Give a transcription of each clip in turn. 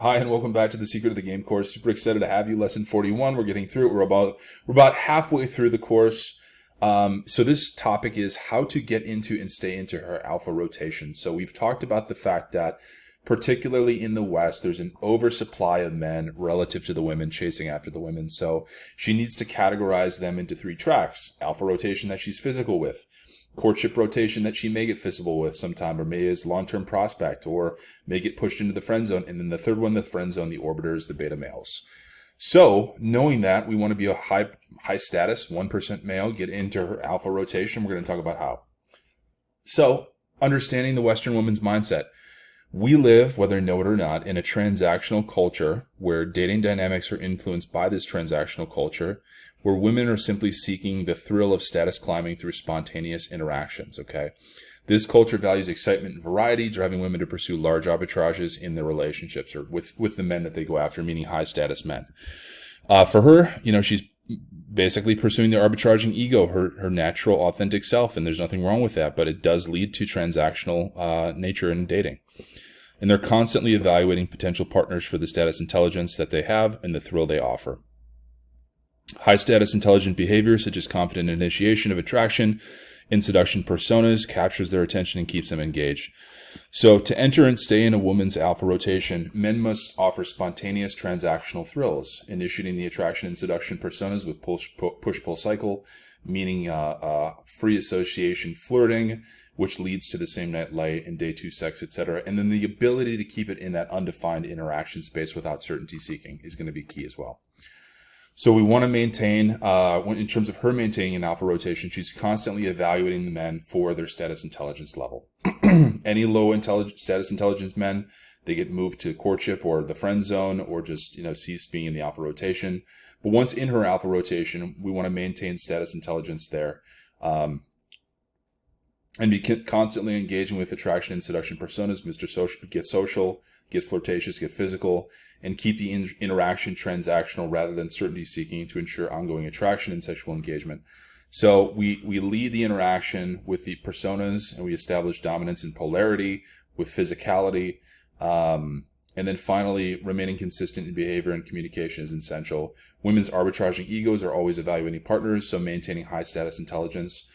Hi, and welcome back to the Secret of the Game course. Super excited to have you. Lesson 41. We're getting through it. We're about halfway through the course. So this topic is how to get into and stay into her alpha rotation. So we've talked about the fact that particularly in the West, there's an oversupply of men relative to the women chasing after the women. So she needs to categorize them into three tracks: alpha rotation that she's physical with, courtship rotation that she may get physical with sometime, or may is long-term prospect, or may get pushed into the friend zone. And then the third one, the friend zone, the orbiters, the beta males. So knowing that, we want to be a high status, 1% male, get into her alpha rotation. We're going to talk about how. So understanding the Western woman's mindset. We live, whether you know it or not, in a transactional culture where dating dynamics are influenced by this transactional culture, where women are simply seeking the thrill of status climbing through spontaneous interactions, okay? This culture values excitement and variety, driving women to pursue large arbitrages in their relationships or with the men that they go after, meaning high status men. For her, she's basically pursuing the arbitraging ego, her natural, authentic self, and there's nothing wrong with that, but it does lead to transactional nature in dating. And they're constantly evaluating potential partners for the status intelligence that they have and the thrill they offer. High status intelligent behavior, such as confident initiation of attraction and seduction personas, captures their attention and keeps them engaged. So to enter and stay in a woman's alpha rotation, men must offer spontaneous transactional thrills, initiating the attraction and seduction personas with push-pull cycle, meaning free association flirting, which leads to the same night light and day two sex, etc. And then the ability to keep it in that undefined interaction space without certainty seeking is going to be key as well. So we want to maintain, in terms of her maintaining an alpha rotation, she's constantly evaluating the men for their status intelligence level. Any low status intelligence men, they get moved to courtship or the friend zone, or just, cease being in the alpha rotation. But once in her alpha rotation, we want to maintain status intelligence there. And be constantly engaging with attraction and seduction personas, get social, get flirtatious, get physical, and keep the interaction transactional rather than certainty seeking to ensure ongoing attraction and sexual engagement. So we lead the interaction with the personas, and we establish dominance and polarity with physicality. And then finally, remaining consistent in behavior and communication is essential. Women's arbitraging egos are always evaluating partners, so maintaining high status intelligence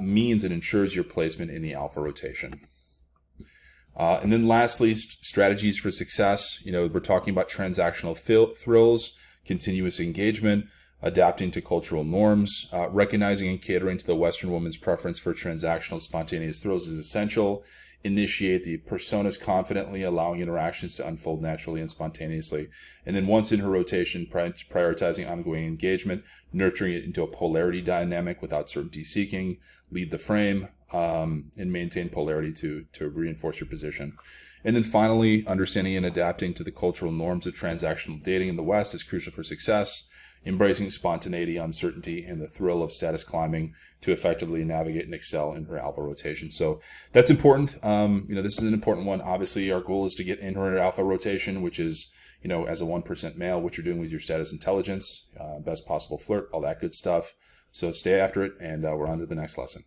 means it ensures your placement in the alpha rotation. And then lastly, strategies for success. We're talking about transactional thrills, continuous engagement, adapting to cultural norms, recognizing and catering to the Western woman's preference for transactional spontaneous thrills is essential. Initiate the personas confidently, allowing interactions to unfold naturally and spontaneously. And then once in her rotation, prioritizing ongoing engagement, nurturing it into a polarity dynamic without certainty seeking, lead the frame, and maintain polarity to reinforce your position. And then finally, understanding and adapting to the cultural norms of transactional dating in the West is crucial for success. Embracing spontaneity, uncertainty, and the thrill of status climbing to effectively navigate and excel in her alpha rotation. So that's important. This is an important one. Obviously, our goal is to get in her alpha rotation, which is, as a 1% male, what you're doing with your status intelligence, best possible flirt, all that good stuff. So stay after it, and we're on to the next lesson.